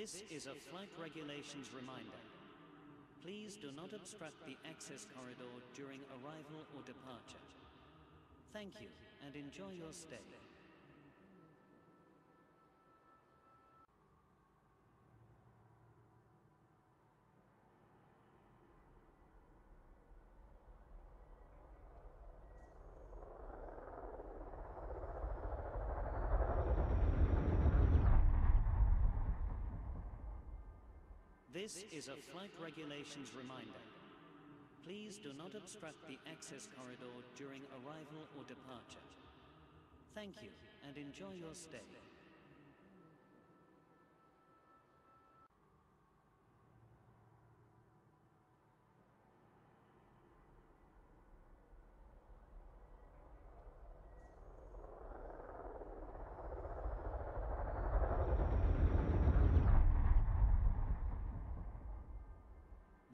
This is a flight regulations reminder. Please do not obstruct the access corridor during arrival or departure. Thank you, and enjoy your stay. This is a flight regulations reminder. Please do not obstruct the access corridor during arrival or departure. Thank you, and enjoy your stay.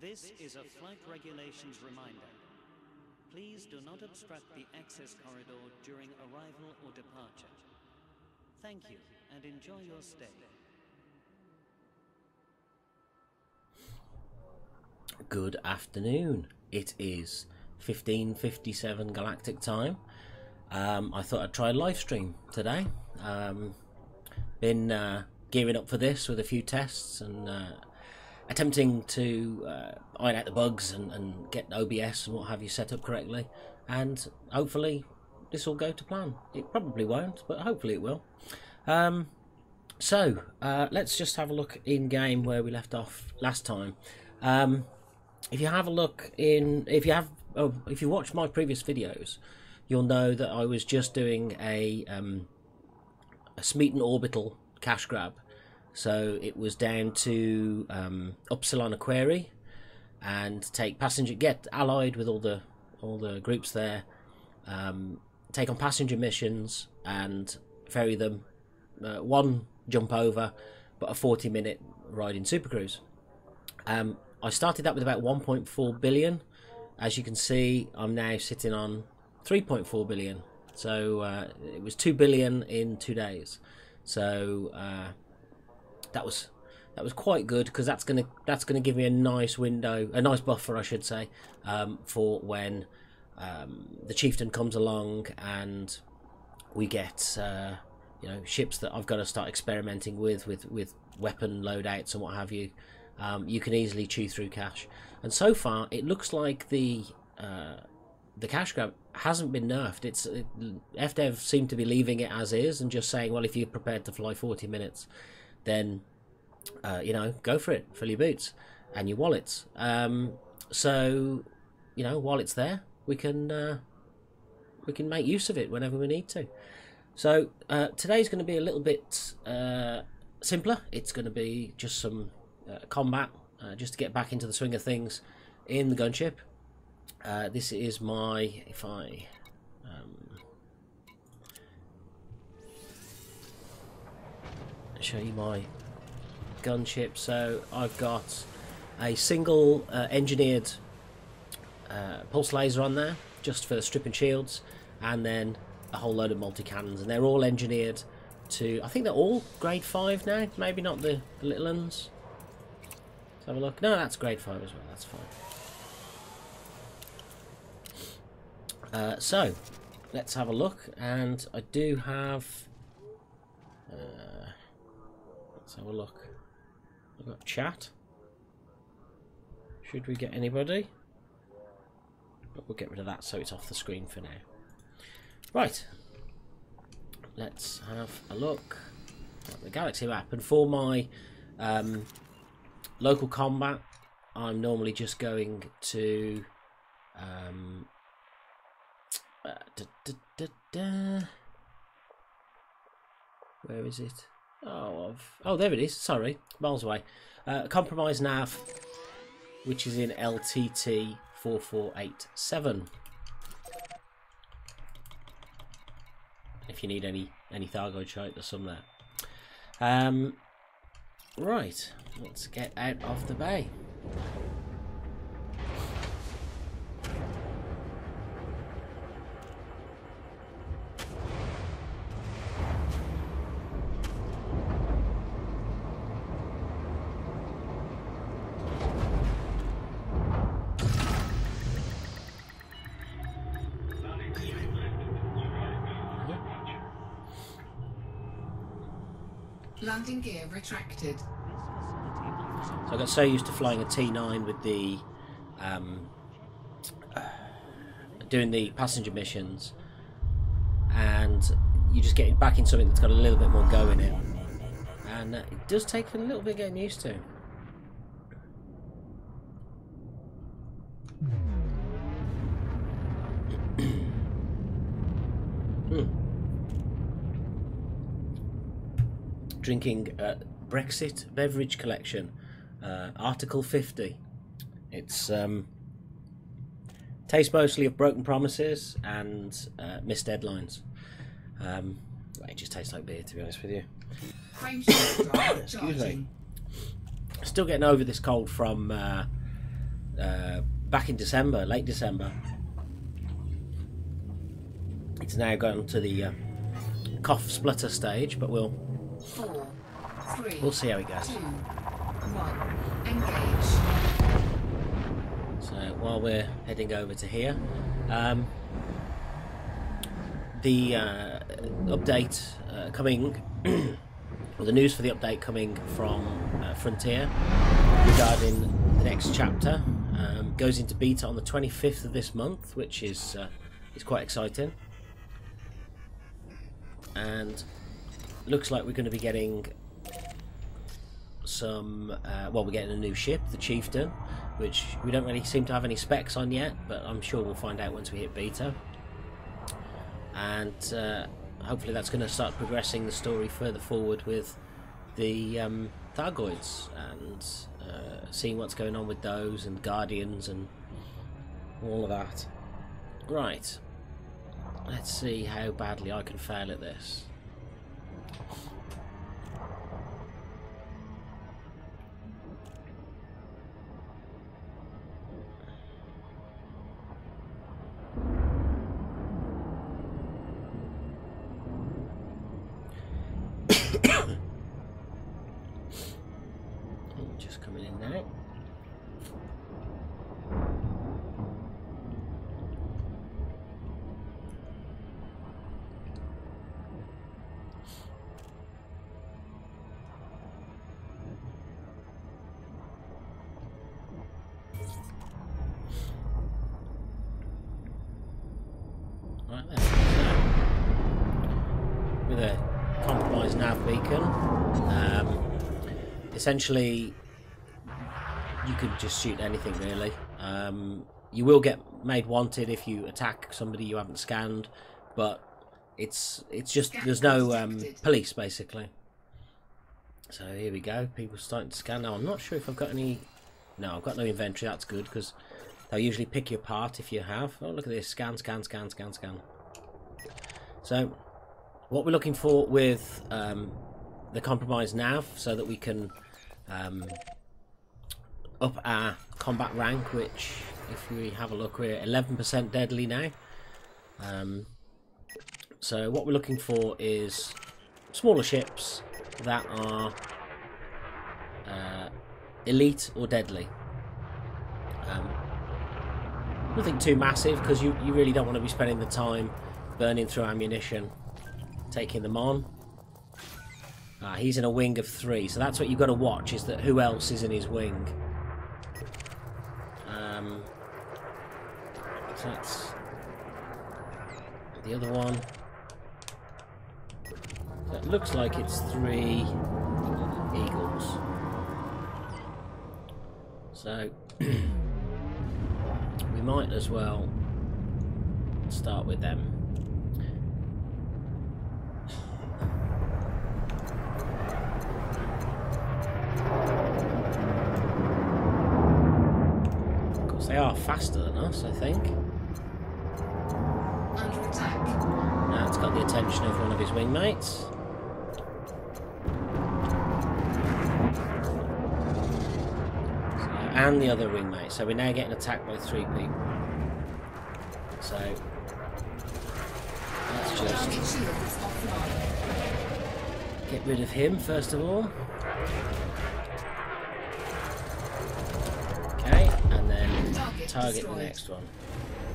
This is a flight regulations reminder. Please do not obstruct the access corridor during arrival or departure. Thank you, and enjoy your stay. Good afternoon. It is 15:57 Galactic time. I thought I'd try a live stream today. Been gearing up for this with a few tests and attempting to iron out the bugs and get OBS and what have you set up correctly, and hopefully this will go to plan. It probably won't, but hopefully it will. So let's just have a look in game where we left off last time. If you have a look in, if you watch my previous videos, you'll know that I was just doing a Smeaton orbital cash grab. So it was down to Upsilon Aquarii and take passenger, get allied with all the groups there, take on passenger missions and ferry them. One jump over, but a 40-minute ride in Super Cruise. I started that with about 1.4 billion. As you can see, I'm now sitting on 3.4 billion. So it was 2 billion in 2 days. So that was quite good, because that's gonna give me a nice window, a nice buffer, I should say, for when the Chieftain comes along and we get you know, ships that I've got to start experimenting with weapon loadouts and what have you. You can easily chew through cash, and so far it looks like the cash grab hasn't been nerfed. FDev seem to be leaving it as is and just saying, well, if you're prepared to fly 40 minutes, then you know, go for it, fill your boots and your wallets. So you know, while it's there, we can make use of it whenever we need to. So today's going to be a little bit simpler. It's going to be just some combat, just to get back into the swing of things in the gunship. This is my, if I show you my gunship. So I've got a single engineered pulse laser on there, just for stripping shields, and then a whole load of multi-cannons, and they're all engineered to, I think they're all grade 5 now, maybe not the little ones. Let's have a look. No, that's grade 5 as well, that's fine. So let's have a look, and I do have let's have a look. I've got chat. Should we get anybody? But we'll get rid of that so it's off the screen for now. Right, let's have a look at the Galaxy map, and for my local combat, I'm normally just going to where is it? Oh, there it is. Sorry, miles away. Compromise nav, which is in LTT 4487. If you need any Thargoid shite, there's some there. Right, let's get out of the bay. Landing gear retracted. So I got so used to flying a T9 with the doing the passenger missions, and you just get back in something that's got a little bit more go in it, and it does take a little bit getting used to. Drinking Brexit beverage collection, Article 50. It's tastes mostly of broken promises and missed deadlines. It just tastes like beer, to be honest with you. Excuse me. Still getting over this cold from back in December, late December. It's now gone to the cough splutter stage, but we'll see how it goes. 2, 1, engage. So while we're heading over to here, the update coming, or the news for the update coming from Frontier regarding the next chapter goes into beta on the 25th of this month, which is quite exciting. And looks like we're going to be getting some well, we're getting a new ship, the Chieftain, which we don't really seem to have any specs on yet, but I'm sure we'll find out once we hit beta. And hopefully that's going to start progressing the story further forward with the Thargoids, and seeing what's going on with those, and Guardians, and all of that. Right, let's see how badly I can fail at this. Just coming in now. Right there. So, with a compromised nav beacon, essentially you could just shoot anything really. You will get made wanted if you attack somebody you haven't scanned, but it's just there's no police basically. So here we go, people starting to scan now. I'm not sure if I've got any. No, I've got no inventory. That's good, because they'll usually pick you apart if you have. Oh, look at this, scan, scan, scan, scan, scan. So what we're looking for with the compromised nav, so that we can up our combat rank, which if we have a look, we're 11% deadly now. So what we're looking for is smaller ships that are elite or deadly. Nothing too massive, because you really don't want to be spending the time burning through ammunition taking them on. He's in a wing of 3, so that's what you've got to watch, is that who else is in his wing. So that's the other one. So it looks like it's 3 eagles. So we might as well start with them. Of course, they are faster than us, I think. Under attack. Now it's got the attention of one of his wingmates. And the other wingmate, so we're now getting attacked by 3 people. So let's just get rid of him first of all. Okay, and then target the next one.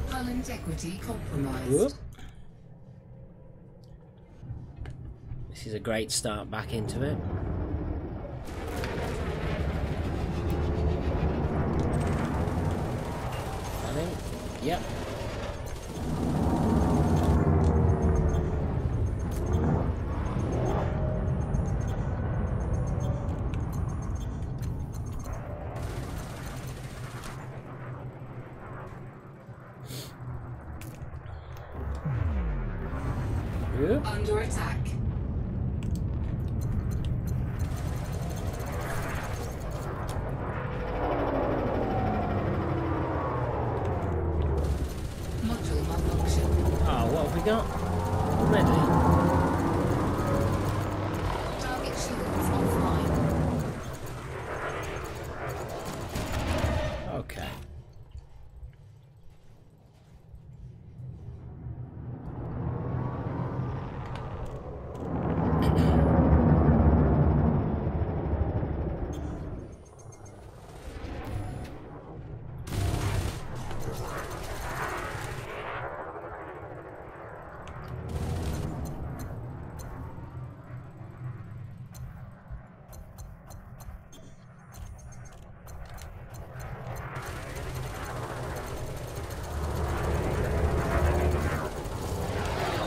Hull integrity compromised. Whoop. This This is a great start back into it. Yep. Yep. Under attack. Module malfunction. Ah, what have we got? Already? Target shields offline. Okay.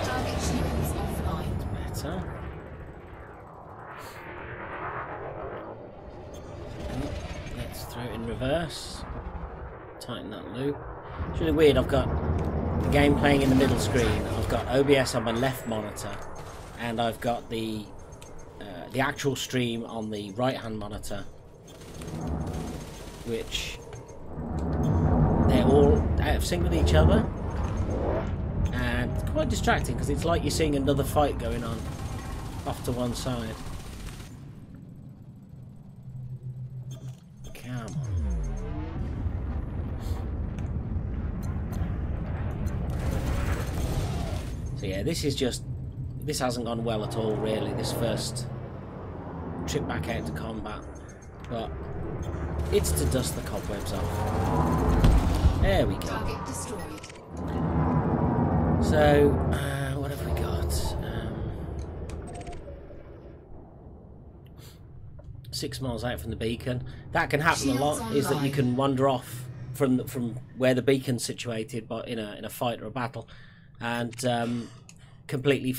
Target shields offline. Better. Let's throw it in reverse. Tighten that loop. It's really weird. I've got the game playing in the middle screen. I've got OBS on my left monitor, and I've got the actual stream on the right-hand monitor, which they're all out of sync with each other, and it's quite distracting because it's like you're seeing another fight going on off to one side. Come on. So yeah, this hasn't gone well at all, really, this first trip back out to combat, but it's to dust the cobwebs off. There we go. Target destroyed. So, what have we got? 6 miles out from the beacon. That can happen a lot, is that you can wander off from where the beacon's situated, but in a fight or a battle, and completely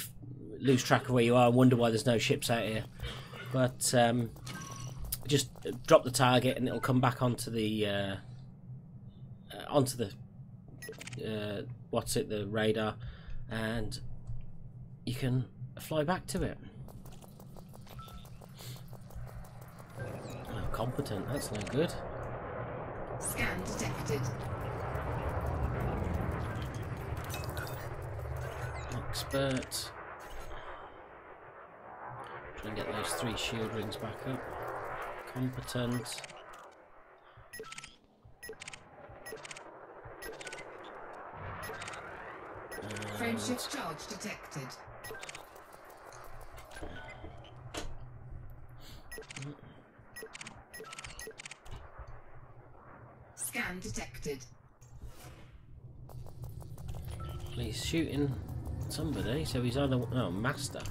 lose track of where you are and wonder why there's no ships out here. But just drop the target and it'll come back onto the the radar, and you can fly back to it. Oh, competent, that's no good. Scan detected. Expert. Try and get those 3 shield rings back up. Competent. Frameshift charge detected. Scan detected. He's shooting somebody, so he's either... Oh, master.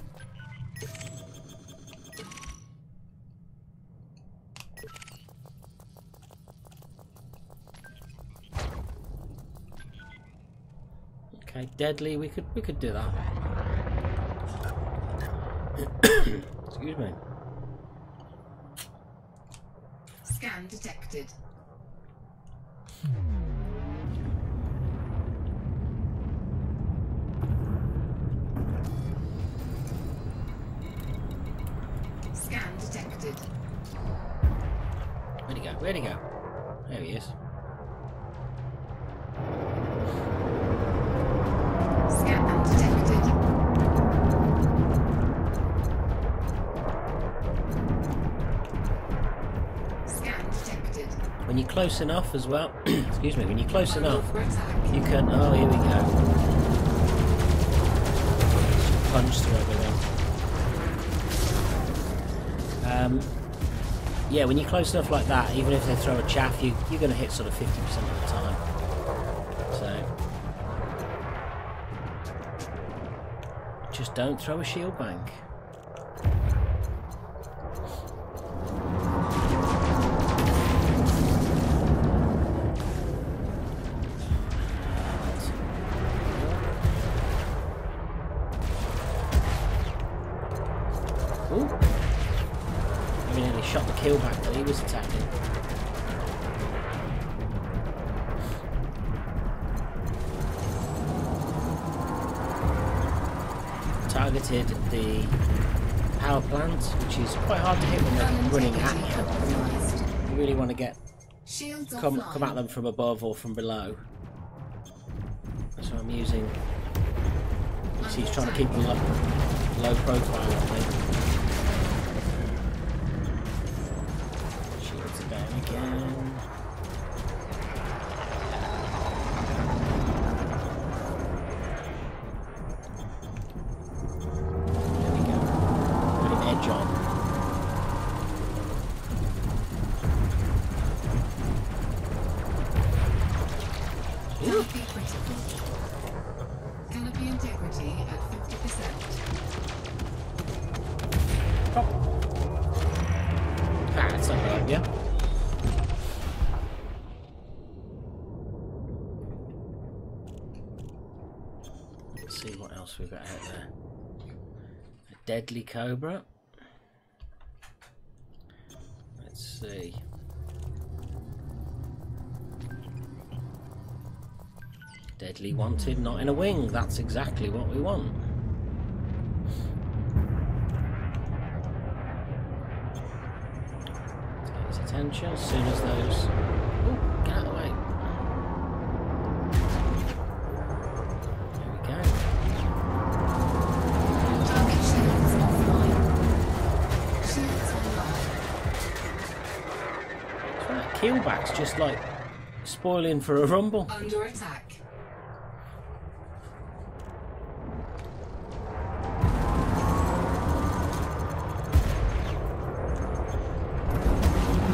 Okay, deadly. We could do that. Excuse me. Scan detected. Scan detected. Where'd he go? Where'd he go? There he is. Scan detected. Scan detected. When you're close enough as well, excuse me, when you're close enough, For attack. you can... Oh, here we go. Punch through everything. Yeah, when you're close enough like that, even if they throw a chaff, you're going to hit sort of 50% of the time. So... just don't throw a shield bank. killback that he was attacking. Targeted the power plant, which is quite hard to hit when they're running at you. You really want to get come at them from above or from below. That's what I'm using. See, he's trying to keep a low profile, I think. Shields are down again. There we go. Put an edge on. Canopy integrity at 50%. That's not right, yeah. Let's see what else we've got out there. A deadly cobra. Let's see. Deadly wanted, not in a wing. That's exactly what we want. Let's get his attention as soon as those... Oh, get out of the way. There we go. Target shields offline. Shields online. That's right, Keelback's just like spoiling for a rumble. Under attack.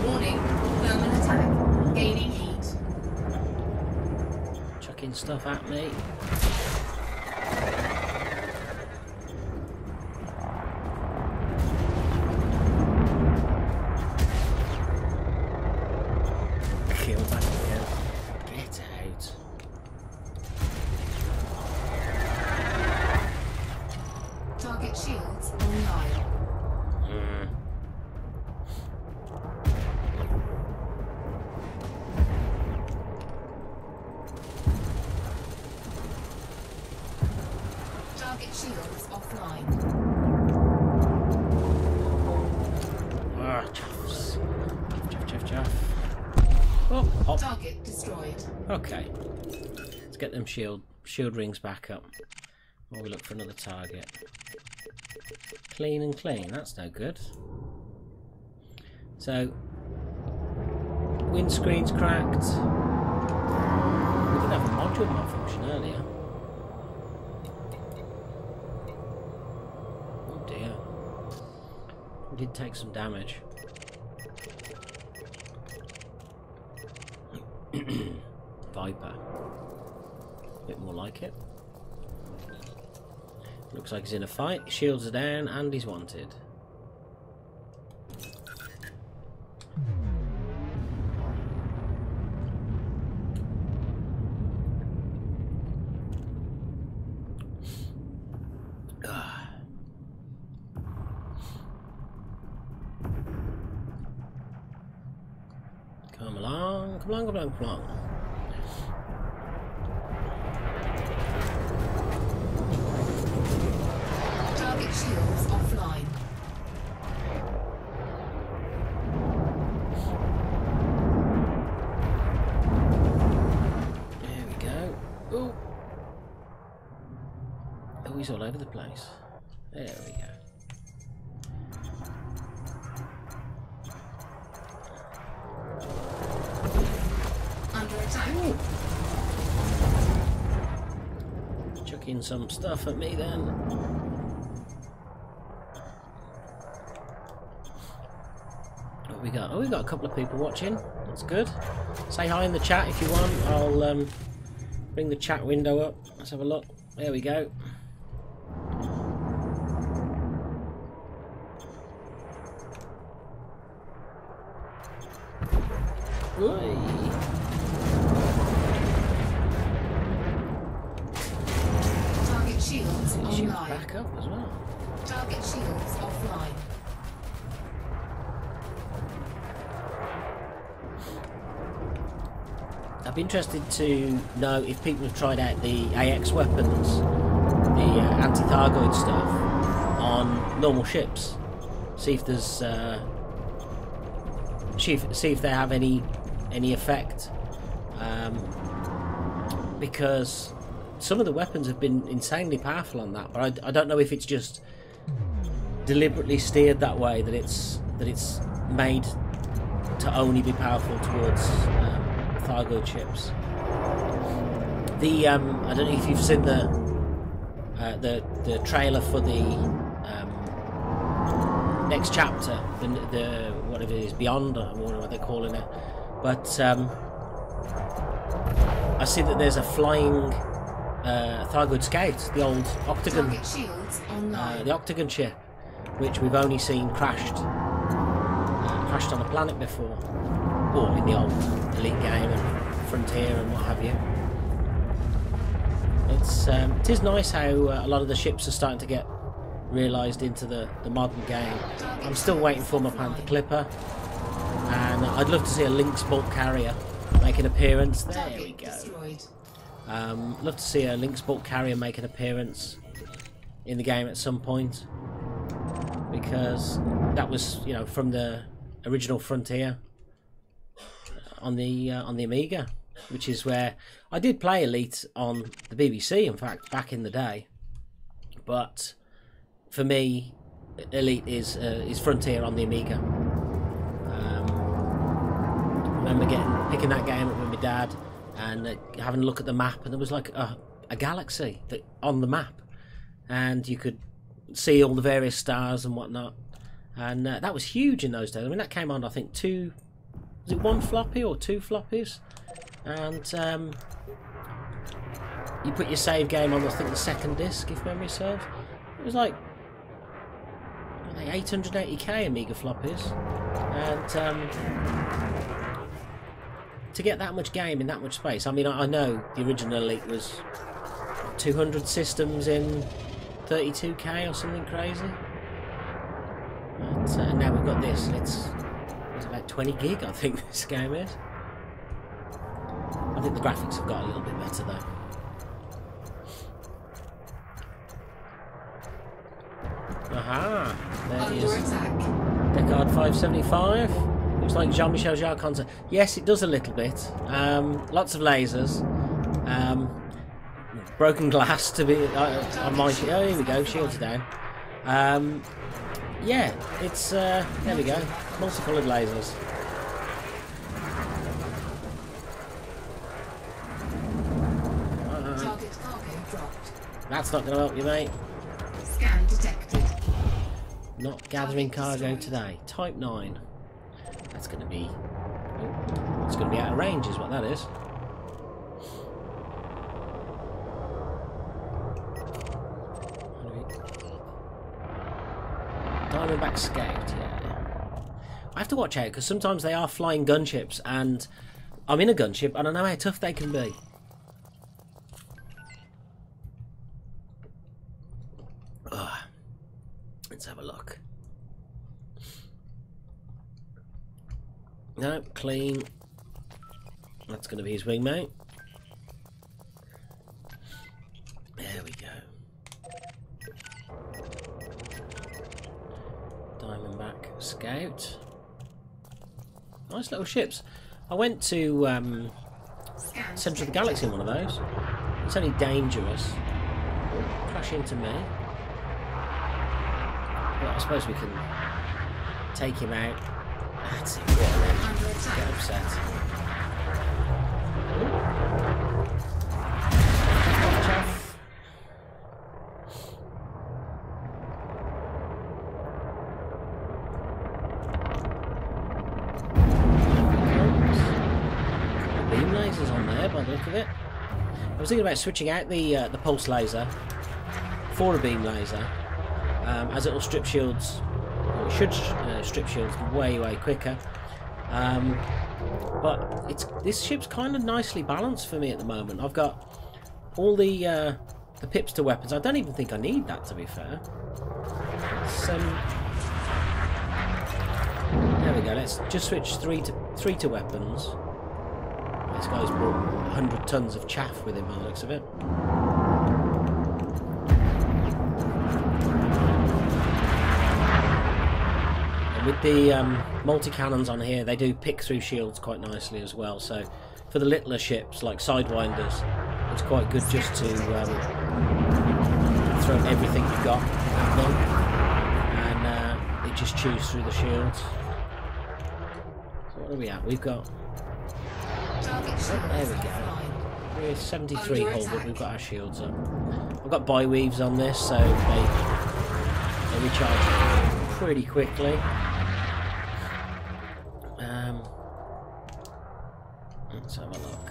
Warning, thermal attack. Gaining heat. Chucking stuff at me. Keelback again. Get out. Target shields online. Target shields offline. Ah, chuffs. Chuff. Oh, hop. Target destroyed. Okay. Let's get them shield rings back up while we look for another target. Clean and clean, that's no good. So, windscreen's cracked. We did have a module malfunction earlier. Oh dear. We did take some damage. Viper. A bit more like it. Looks like he's in a fight. Shields are down and he's wanted. Come along, come along, come along, come along. Target shields offline. There we go. Ooh. Oh, he's all over the place. There we go. Under attack. Ooh. Chucking some stuff at me then. What we got? Oh, we've got a couple of people watching. That's good. Say hi in the chat if you want. I'll bring the chat window up. Let's have a look. There we go. Oi. Target shields Shields online. back up as well. Target shields offline. I'd be interested to know if people have tried out the AX weapons, the anti-Thargoid stuff, on normal ships. See if there's see if they have any effect, because some of the weapons have been insanely powerful on that, but I don't know if it's just deliberately steered that way, that it's made to only be powerful towards Thargoid ships. The I don't know if you've seen the trailer for the next chapter, the whatever it is, Beyond, or what they're calling it, but I see that there's a flying Thargoid scout, the old Octagon, Target shields online. the Octagon ship, which we've only seen crashed on a planet before, or in the old Elite game and Frontier and what have you. It is nice how a lot of the ships are starting to get realised into the modern game. I'm still waiting for my Panther Clipper, and I'd love to see a Lynx bulk carrier make an appearance. There we go. Love to see a Lynx bulk carrier make an appearance in the game at some point, because that was, you know, from the original Frontier on the Amiga, which is where I did play Elite on the BBC, in fact, back in the day. But for me, Elite is Frontier on the Amiga. I remember picking that game up with my dad and having a look at the map, and there was like a galaxy on the map, and you could see all the various stars and whatnot, and that was huge in those days. I mean, that came on, I think, was it one floppy or two floppies? And you put your save game on, I think, the second disc, if memory serves. It was like 880k Amiga floppies, and to get that much game in that much space. I mean, I know the original Elite was 200 systems in 32k or something crazy, but now we've got this. It's about 20 gig, I think this game is. I think the graphics have got a little bit better though. Aha! There he is. Deckard 575. Looks like Jean-Michel Jarre concert. Yes, it does a little bit. Lots of lasers. Broken glass to be on my shield. Oh, here we go. Shields down. Yeah, it's there we go. Multicoloured lasers. Target cargo dropped. That's not going to help you, mate. Scan detected. Not gathering cargo today. Type 9. That's going to be... it's going to be out of range, is what that is. Diamondback Scout, yeah. I have to watch out, because sometimes they are flying gunships, and I'm in a gunship, and I know how tough they can be. Ugh. Let's have a look. No, clean. That's going to be his wingmate. There we go. Diamondback Scout. Nice little ships. I went to Centre of the Galaxy in one of those. It's only dangerous. Oh, crash into me. But I suppose we can take him out. That's it. Get upset. Watch out. Beam lasers on there by the look of it. I was thinking about switching out the pulse laser for a beam laser, as it'll strip shields. It should strip shields way quicker, but this ship's kind of nicely balanced for me at the moment. I've got all the Pipster weapons. I don't even think I need that, to be fair. There we go. Let's just switch three to weapons. This guy's brought 100 tons of chaff with him by the looks of it. And with the multi-cannons on here, they do pick through shields quite nicely as well. So for the littler ships, like Sidewinders, it's quite good just to throw everything you've got at them. And it just chews through the shields. So what are we at? We've got... there we go. We're 73 hull, but we've got our shields up. I've got bi-weaves on this, so they recharge pretty quickly. Let's have a look.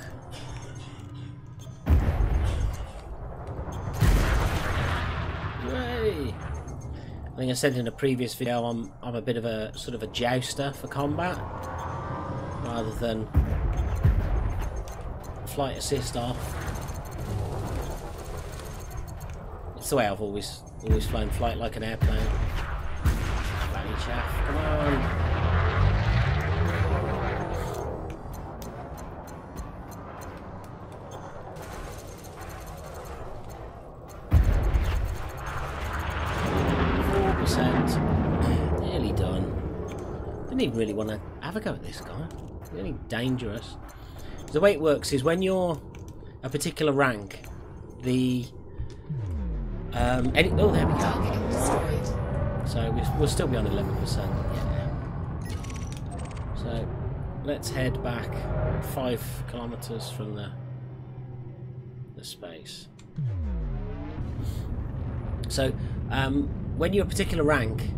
Yay! I think I said in a previous video I'm a bit of a sort of a jouster for combat, rather than flight assist off. It's the way I've always flown, flight like an airplane. Bloody chaff, come on! 4%. Nearly done. Didn't even really want to have a go at this guy. Really dangerous. The way it works is when you're a particular rank, the oh, there we go. So we'll still be on 11%. Yeah. So let's head back 5 kilometers from the space. So when you're a particular rank,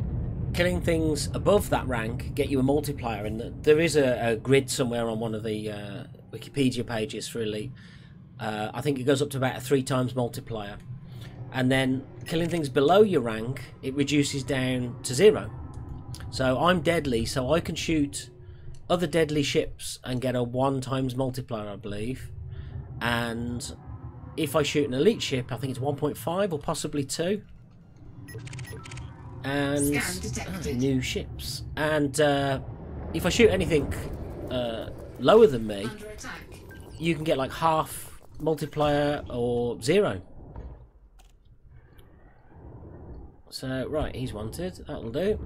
killing things above that rank get you a multiplier, and there is a grid somewhere on one of the Wikipedia pages for Elite. I think it goes up to about a 3 times multiplier, and then killing things below your rank, it reduces down to 0. So I'm deadly, so I can shoot other deadly ships and get a 1 times multiplier, I believe. And if I shoot an elite ship, I think it's 1.5 or possibly 2. And new ships. And if I shoot anything lower than me, you can get like half multiplier or 0. So right, he's wanted. That'll do.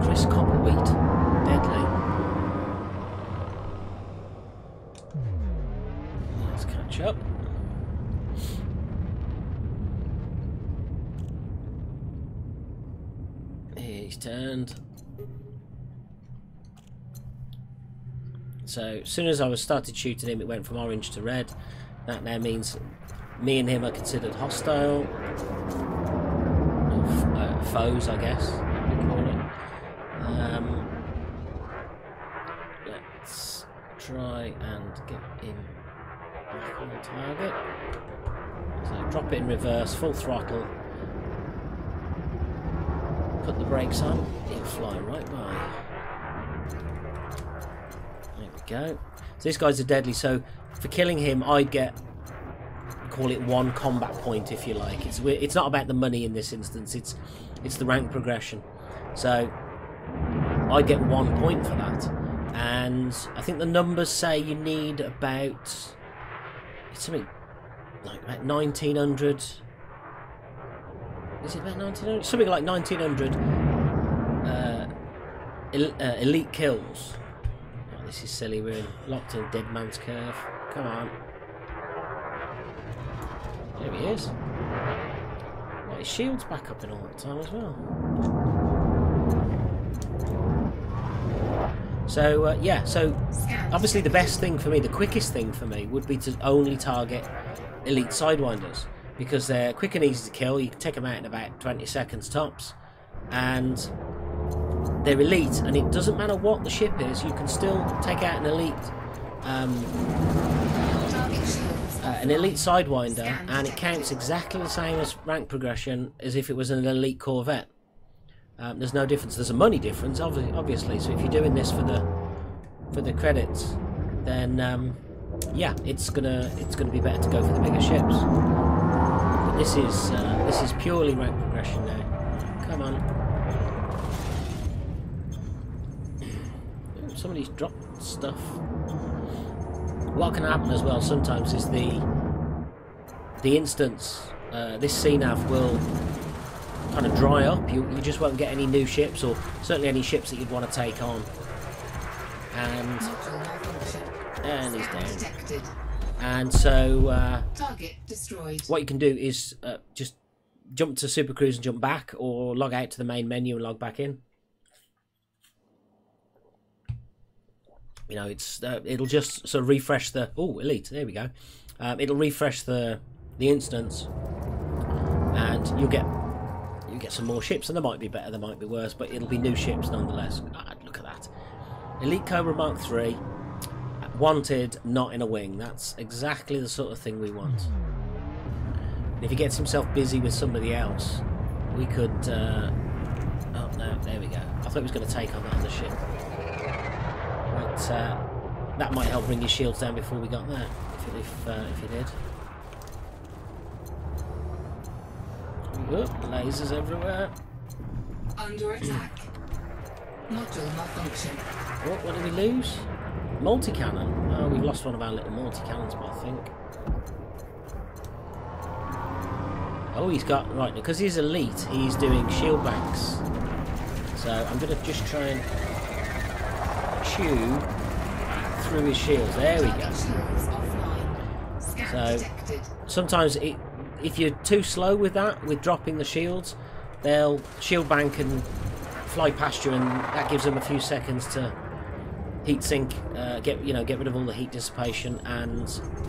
Chris Copperwheat, deadly. Let's catch up. He's turned. So as soon as I started shooting him, it went from orange to red. That now means me and him are considered hostile. Foes, I guess we call it. Let's try and get him back on the target. So drop it in reverse, full throttle. Put the brakes on, he'll fly right by. There we go. So this guy's a deadly, so for killing him I'd get, call it 1 combat point if you like. It's not about the money in this instance, it's the rank progression. So I get 1 point for that. And I think the numbers say you need about, it's something like about 1900. Is it about 1900? Something like 1900 elite kills. Oh, this is silly, we're locked in dead man's curve. Come on. There he is. Well, his shield's back up in all that time as well. So, yeah, so obviously the best thing for me, the quickest thing for me, would be to only target elite Sidewinders, because they're quick and easy to kill. You can take them out in about 20 seconds tops, and they're elite, and it doesn't matter what the ship is, you can still take out an elite Sidewinder, and it counts exactly the same as rank progression as if it was an elite Corvette. There's no difference. There's a money difference, obviously. So if you're doing this for the credits, then yeah, it's gonna be better to go for the bigger ships. But this is purely rank progression now. Come on. Ooh, somebody's dropped. stuff. What can happen as well sometimes is the instance, this CNAV will kind of dry up. You just won't get any new ships, or certainly any ships that you'd want to take on. And he's down. And so Target destroyed. What you can do is just jump to Super Cruise and jump back, or log out to the main menu and log back in. You know, it'll just sort of refresh the elite. There we go. It'll refresh the instance, and you'll get some more ships, and they might be better, they might be worse, but it'll be new ships nonetheless. Look at that, Elite Cobra Mark III, wanted, not in a wing. That's exactly the sort of thing we want. And if he gets himself busy with somebody else, we could. Oh no, there we go. I thought he was going to take on that other ship. But that might help bring his shields down before we got there, if he did. Lasers everywhere. Under attack. Module malfunction. What did we lose? Multi-cannon. Oh, we've lost one of our little multi-cannons, but I think. Oh, he's got right because he's elite. He's doing shield banks. So I'm going to just try and chew through his shields. There we go. So sometimes if you're too slow with that, with dropping the shields, they'll shield bank and fly past you, and that gives them a few seconds to heat sink, get rid of all the heat dissipation, and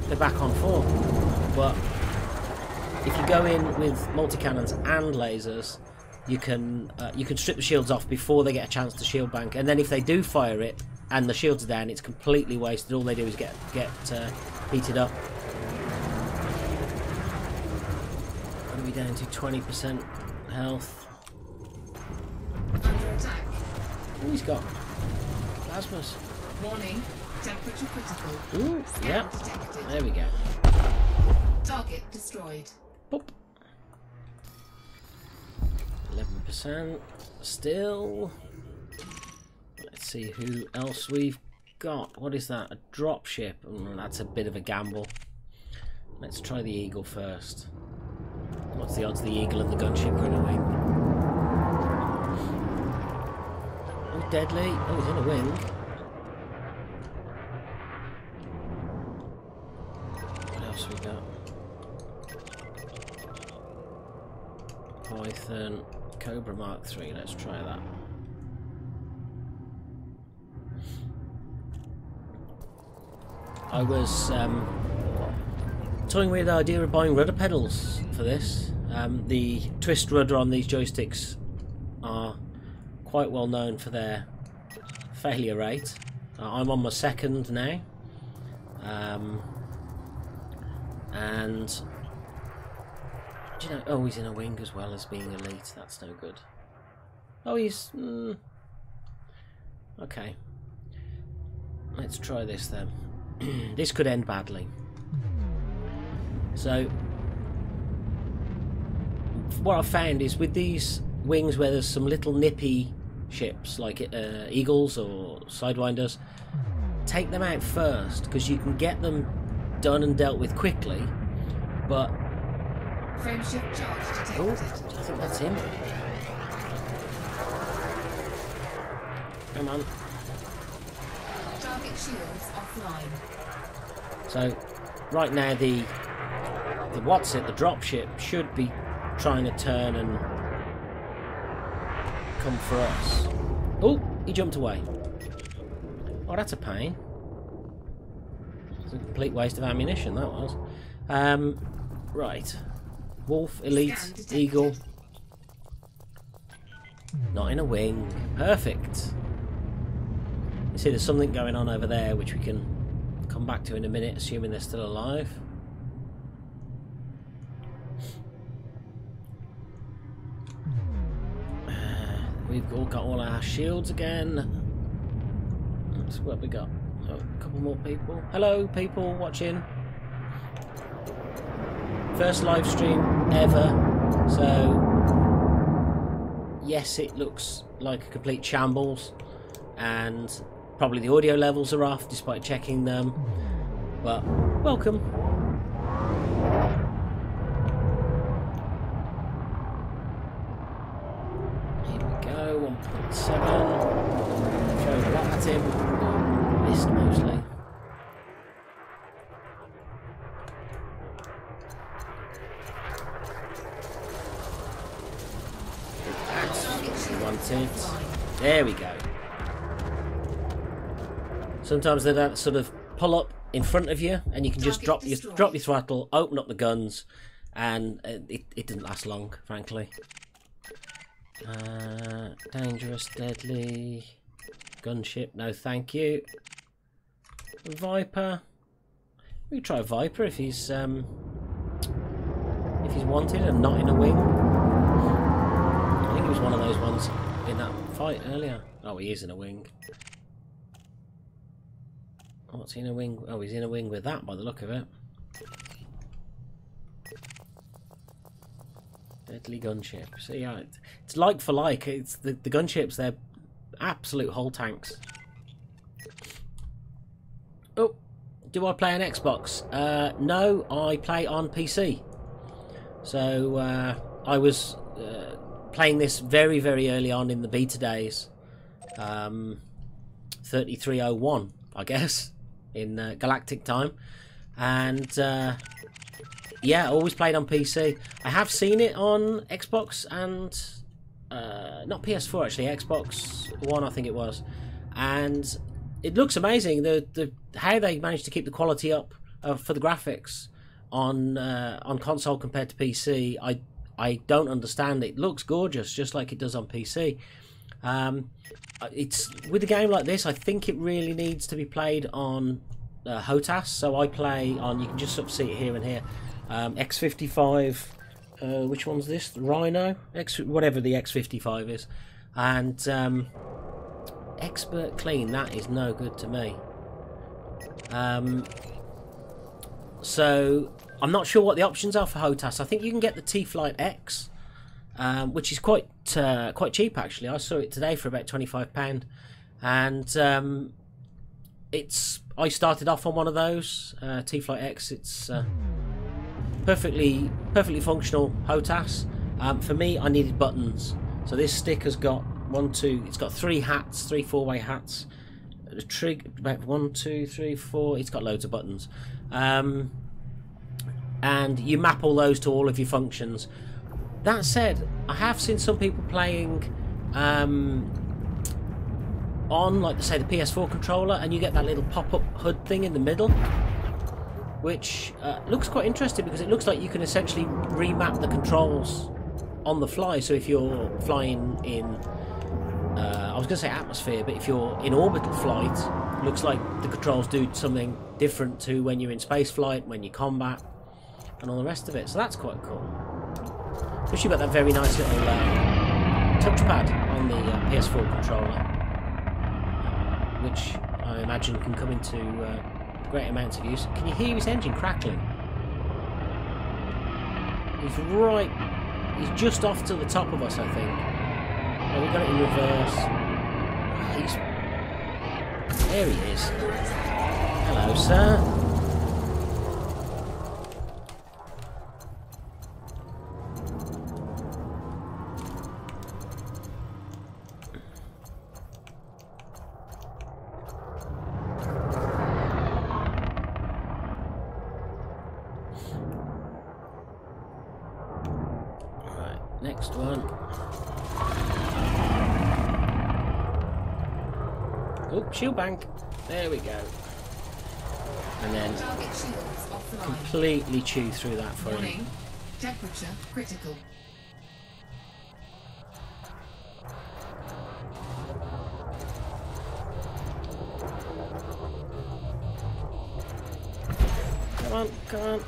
they're back on form. But if you go in with multi-cannons and lasers, you can strip the shields off before they get a chance to shield bank, and then if they do fire it and the shields are down, it's completely wasted. All they do is get heated up. What are we down to? 20% health. Under attack. Oh, he's got plasmas. Warning. Temperature critical. Ooh, yeah. Detected. There we go. Target destroyed. Boop. 11% still. Let's see who else we've got. What is that? A dropship. That's a bit of a gamble. Let's try the Eagle first. What's the odds the Eagle and the gunship are in a wing? Oh, deadly. Oh, he's in a wing. What else we got? Python, Cobra Mark III. Let's try that. I was toying with the idea of buying rudder pedals for this. The twist rudder on these joysticks are quite well known for their failure rate. I'm on my second now, and do you know? Oh, he's in a wing as well as being elite. That's no good. Oh, he's okay. Let's try this then. This could end badly. So what I've found is with these wings where there's some little nippy ships like Eagles or Sidewinders, take them out first because you can get them done and dealt with quickly. But Frameshift charge detected. oh, I think that's him. Come on. Target shields offline. So right now the dropship should be trying to turn and come for us. Oh, he jumped away. Oh, that's a pain. It's a complete waste of ammunition, that was. Right. Wolf, Elite, Eagle. Not in a wing. Perfect. You see there's something going on over there which we can come back to in a minute, assuming they're still alive. We've all got all our shields again. That's what we got. Oh, a couple more people. Hello, people watching. First live stream ever. So, yes, it looks like a complete shambles. And Probably the audio levels are off despite checking them. But welcome. Here we go, 1.7. Throw a lot at him. Missed mostly. That's what we wanted. There we go. Sometimes they don't sort of pull up in front of you, and you can just drop your throttle, open up the guns, and it didn't last long, frankly. Dangerous, deadly, gunship. No, thank you. Viper. We try Viper if he's wanted and not in a wing. I think he was one of those ones in that fight earlier. Oh, he is in a wing. What's he in a wing? Oh, he's in a wing with that by the look of it. Deadly gunship. So yeah, it's like for like. It's the gunships. They're absolute whole tanks. Oh, do I play on Xbox? No, I play on PC. So I was playing this very, very early on in the beta days. 3301, I guess, in galactic time, and yeah, always played on PC. I have seen it on Xbox and not PS4 actually, Xbox One I think it was, and it looks amazing. The how they managed to keep the quality up for the graphics on console compared to PC. I don't understand. It looks gorgeous, just like it does on PC. It's with a game like this, I think it really needs to be played on HOTAS. So I play on. You can just sort of see it here and here. X55. Which one's this? The Rhino? Whatever the X55 is, and Expert Clean. That is no good to me. So I'm not sure what the options are for HOTAS. I think you can get the T-Flight X, which is quite cheap actually. I saw it today for about £25, and I started off on one of those T-Flight X. It's perfectly functional HOTAS. For me, I needed buttons, so this stick has got it's got three four-way hats. The trig about 1, 2, 3, 4. It's got loads of buttons. And you map all those to all of your functions. That said, I have seen some people playing on, like say, the PS4 controller, and you get that little pop-up HUD thing in the middle, which looks quite interesting because it looks like you can essentially remap the controls on the fly. So if you're flying in, I was going to say atmosphere, but if you're in orbital flight, it looks like the controls do something different to when you're in space flight, when you combat, and all the rest of it. So that's quite cool. Plus you've got that very nice little touchpad on the PS4 controller, which I imagine can come into great amounts of use. Can you hear his engine crackling? He's just off to the top of us, I think. Oh, we got it in reverse. There he is. Hello, sir. Right, next one. Oh, shield bank. There we go. And then completely chew through that for him. Temperature critical. Come on, come on.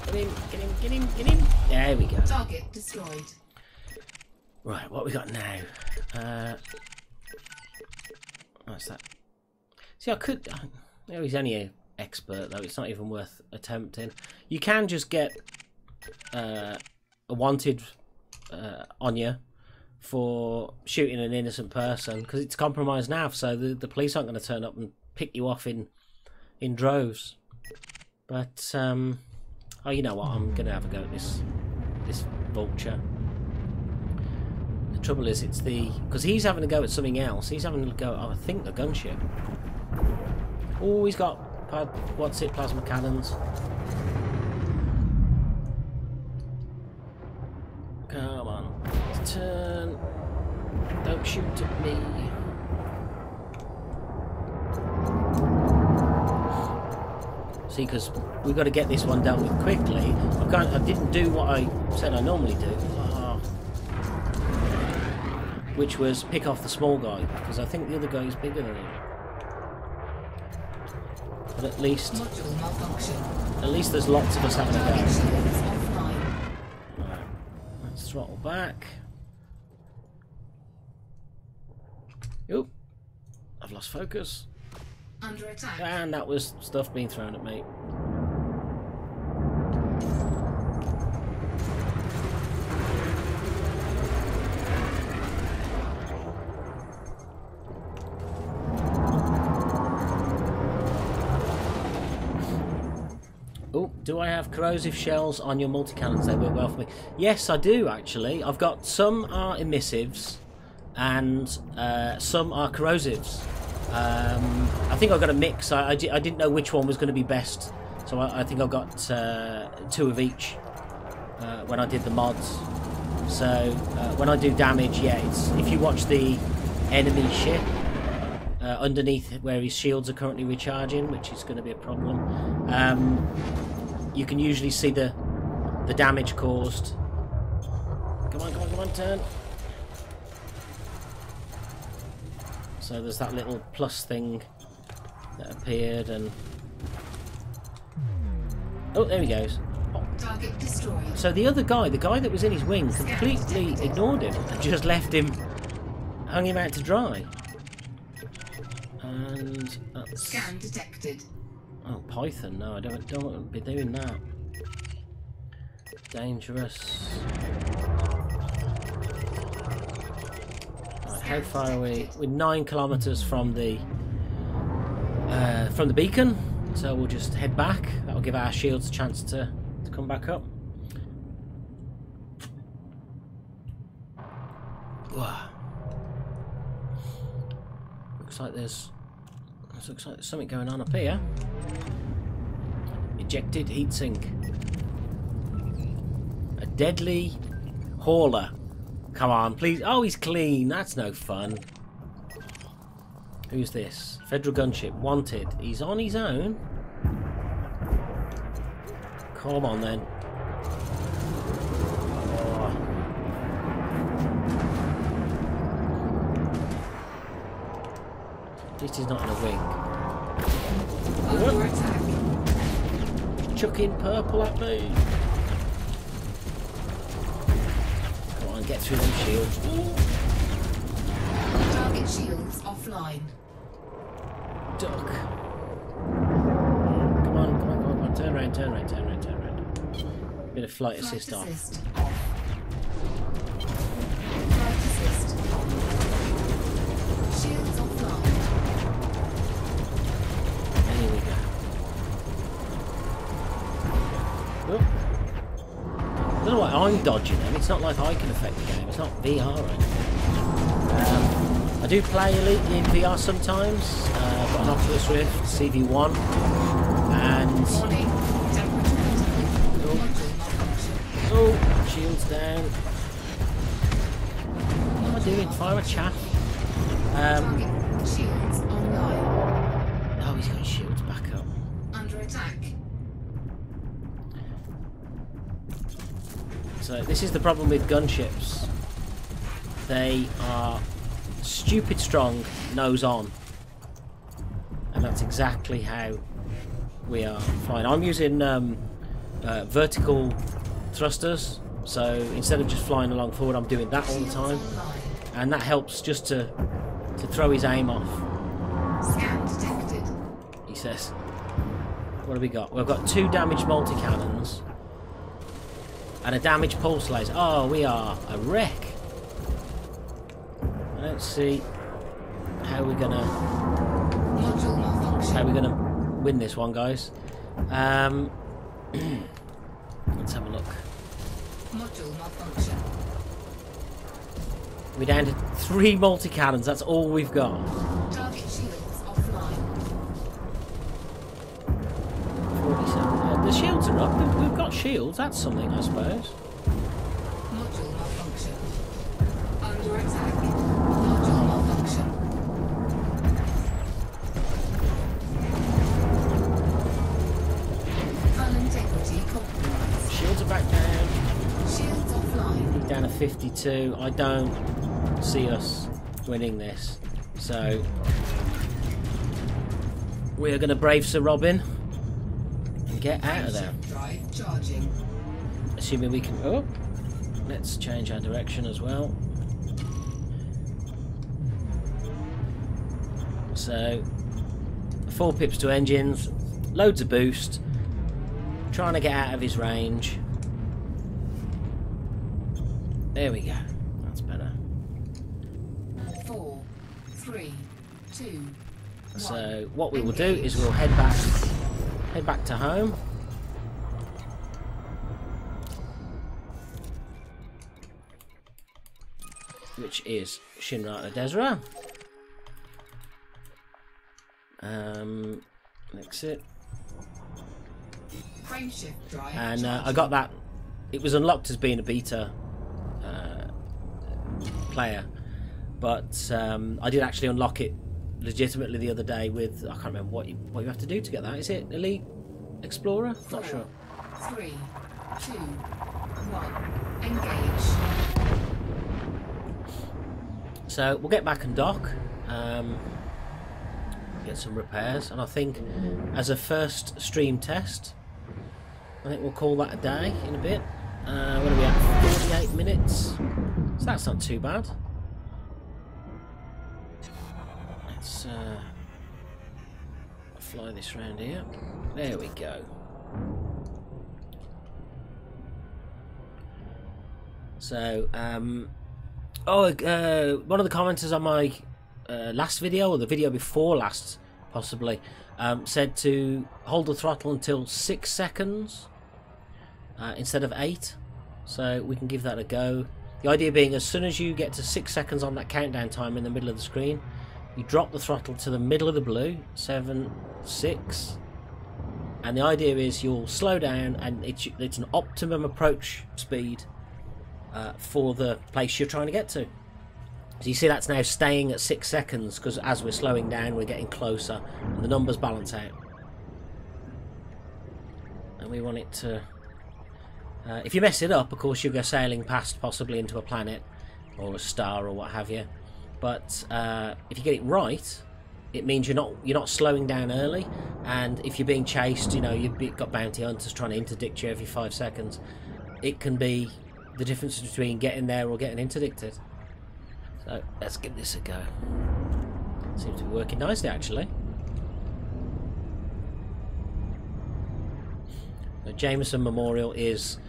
Get him, get him, get him, get him. There we go. Target destroyed. Right, what we got now? What's that? See, I could... Oh, he's only an expert, though. It's not even worth attempting. You can just get a wanted on you for shooting an innocent person because it's compromised now, so the police aren't going to turn up and pick you off in droves. But oh, you know what? I'm going to have a go at this vulture. The trouble is, it's because he's having a go at something else. He's having a go at, I think, the gunship. Oh, he's got plasma cannons. Come on, turn. Don't shoot at me. See, because we've got to get this one dealt with quickly. I didn't do what I said I normally do, which was pick off the small guy, because I think the other guy is bigger than him. But at least there's lots of us having a go. Right, let's throttle back. Oop, I've lost focus. Under attack. And that was stuff being thrown at me. Oh, do I have corrosive shells on your multi-cannons? They work well for me. Yes, I do actually. I've got some are emissives and some are corrosives. I think I've got a mix. I didn't know which one was going to be best, so I think I've got 2 of each when I did the mods. So when I do damage, yeah, it's if you watch the enemy ship underneath where his shields are currently recharging, which is going to be a problem, you can usually see the damage caused. Come on, turn. So there's that little plus thing that appeared, and oh, there he goes. Target destroyed. So the other guy, the guy that was in his wing, completely ignored him and just left him, hung him out to dry. And that's... Scan detected. Oh, Python! No, I don't want to be doing that. Dangerous. How far are we? We're 9 kilometers from the beacon, so we'll just head back. That'll give our shields a chance to come back up. Whoa. Looks like there's something going on up here. Ejected heatsink. A deadly hauler. Come on, please. Oh, he's clean. That's no fun. Who's this? Federal gunship. Wanted. He's on his own. Come on, then. Oh. At least he's not in a wing. Under attack. Chucking purple at me. Get through them shields. Target shields offline. Duck. Come on. Turn around. Bit of flight assist off. Flight assist. Shields offline. Here we go. Oh. I don't know why I'm dodging them. It's not like I can affect the game. It's not VR or anything. I do play Elite in VR sometimes. I've got an Oculus Rift CV1 and oh, shields down. What am I doing? Fire a chaff. Shields online. Oh, he's got his shields back up. Under attack. So this is the problem with gunships. They are stupid strong, nose on. And that's exactly how we are flying. I'm using vertical thrusters, so instead of just flying along forward, I'm doing that all the time. And that helps just to throw his aim off. Scan detected. He says. What have we got? We've got 2 damaged multi-cannons. And a damaged pulse laser. Oh, we are a wreck. Let's see how we're gonna Module malfunction. win this one, guys. Let's have a look. Module malfunction. We're down to 3 multi-cannons. That's all we've got. Target shields offline. 47. The shields are up. We've got shields. That's something, I suppose. Module malfunction. Under attack. Module malfunction. Hull integrity compromised. Shields are back down. Shields offline. Down to 52. I don't see us winning this. So we're going to brave Sir Robin and get out of there. Drive charging. Assuming we can... Oh, let's change our direction as well. So 4 pips to engines, loads of boost, trying to get out of his range. There we go. That's better. 4, 3, 2, 1. So what we will do is we'll head back to home. Which is Shinra Desra. Exit. Frameshift drive And I got that. It was unlocked as being a beta player, but I did actually unlock it legitimately the other day with, I can't remember what you have to do to get that. Is it Elite Explorer? Not sure. 3, 2, 1. Engage. So we'll get back and dock, get some repairs, and I think as a first stream test, I think we'll call that a day in a bit. What are we at? 48 minutes. So that's not too bad. Let's fly this round here. There we go. So, one of the commenters on my last video, or the video before last, possibly, said to hold the throttle until 6 seconds instead of 8. So we can give that a go. The idea being, as soon as you get to 6 seconds on that countdown time in the middle of the screen, you drop the throttle to the middle of the blue, 7, 6, and the idea is you'll slow down, and it's an optimum approach speed for the place you're trying to get to. So you see that's now staying at 6 seconds, because as we're slowing down we're getting closer and the numbers balance out. And we want it to... if you mess it up, of course you'll go sailing past, possibly into a planet or a star or what have you. But if you get it right, it means you're not slowing down early. And if you're being chased, you know, you've got bounty hunters trying to interdict you every 5 seconds. It can be the difference between getting there or getting interdicted. So let's give this a go. Seems to be working nicely, actually. The Jameson Memorial is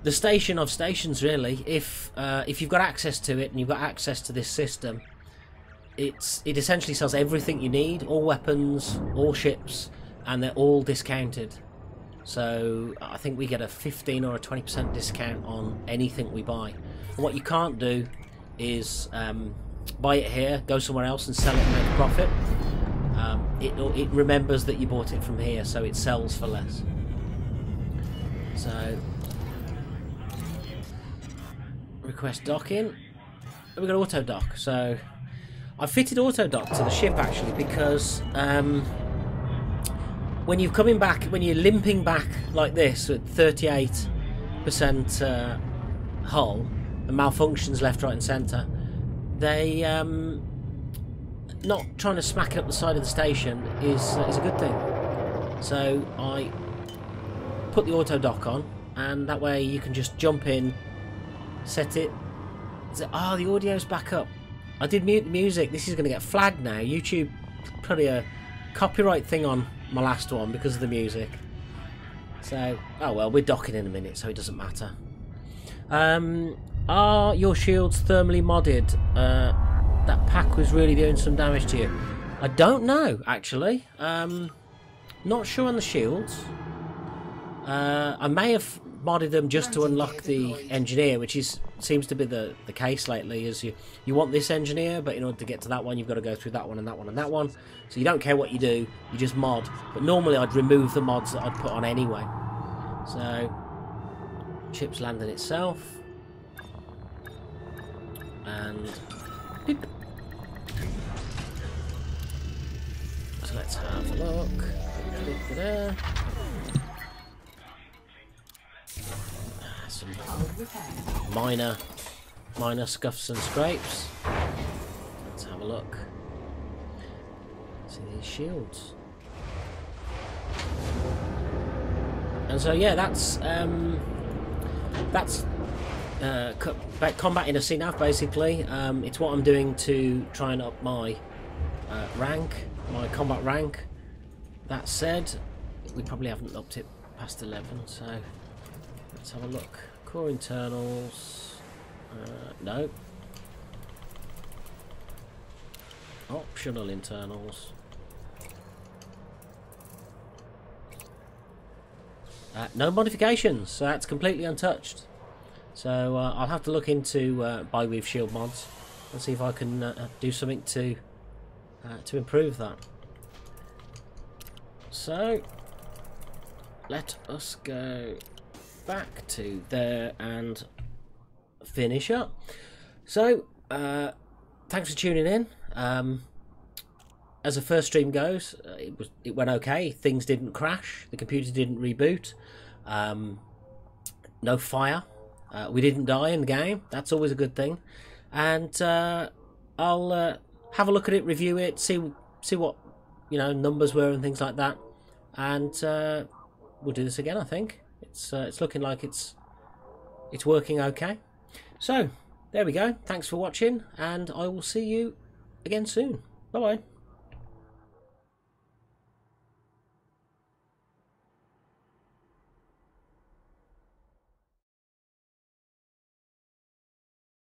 the station of stations, really. If you've got access to it and you've got access to this system, it essentially sells everything you need, all weapons, all ships, and they're all discounted. So I think we get a 15 or a 20% discount on anything we buy. And what you can't do is buy it here, go somewhere else and sell it and make a profit. It remembers that you bought it from here, so it sells for less. So request docking. We've got auto dock. So I fitted auto dock to the ship actually, because when you're coming back, when you're limping back like this at 38% hull and malfunctions left, right and centre, they not trying to smack up the side of the station is a good thing. So I put the auto dock on, and that way you can just jump in, set it. Ah, the audio's back up. I did mute the music. This is going to get flagged now. YouTube put a copyright thing on my last one because of the music. So, oh well, we're docking in a minute, so it doesn't matter. Are your shields thermally modded? that pack was really doing some damage to you. I don't know, actually. Not sure on the shields. I may have modded them just to unlock the engineer, which seems to be the case lately. Is you want this engineer, but in order to get to that one, you've got to go through that one and that one and that one. So you don't care what you do, you just mod. But normally I'd remove the mods that I'd put on anyway. So ship's landed itself, and beep. So let's have a look. Da-da-da-da. Some minor scuffs and scrapes. Let's have a look. See these shields. And so yeah, that's combat in a CNAV basically. It's what I'm doing to try and up my rank, my combat rank. That said, we probably haven't upped it past 11, so let's have a look. Core internals, no. Optional internals. No modifications, so that's completely untouched. So I'll have to look into Byweave shield mods and see if I can do something to improve that. So let us go back to there and finish up. So thanks for tuning in. As the first stream goes, it went okay. Things didn't crash, the computer didn't reboot, no fire, we didn't die in the game. That's always a good thing. And I'll have a look at it, review it, see what numbers were and things like that, and we'll do this again. I think it's looking like it's working okay. So there we go. Thanks for watching, and I will see you again soon. Bye bye.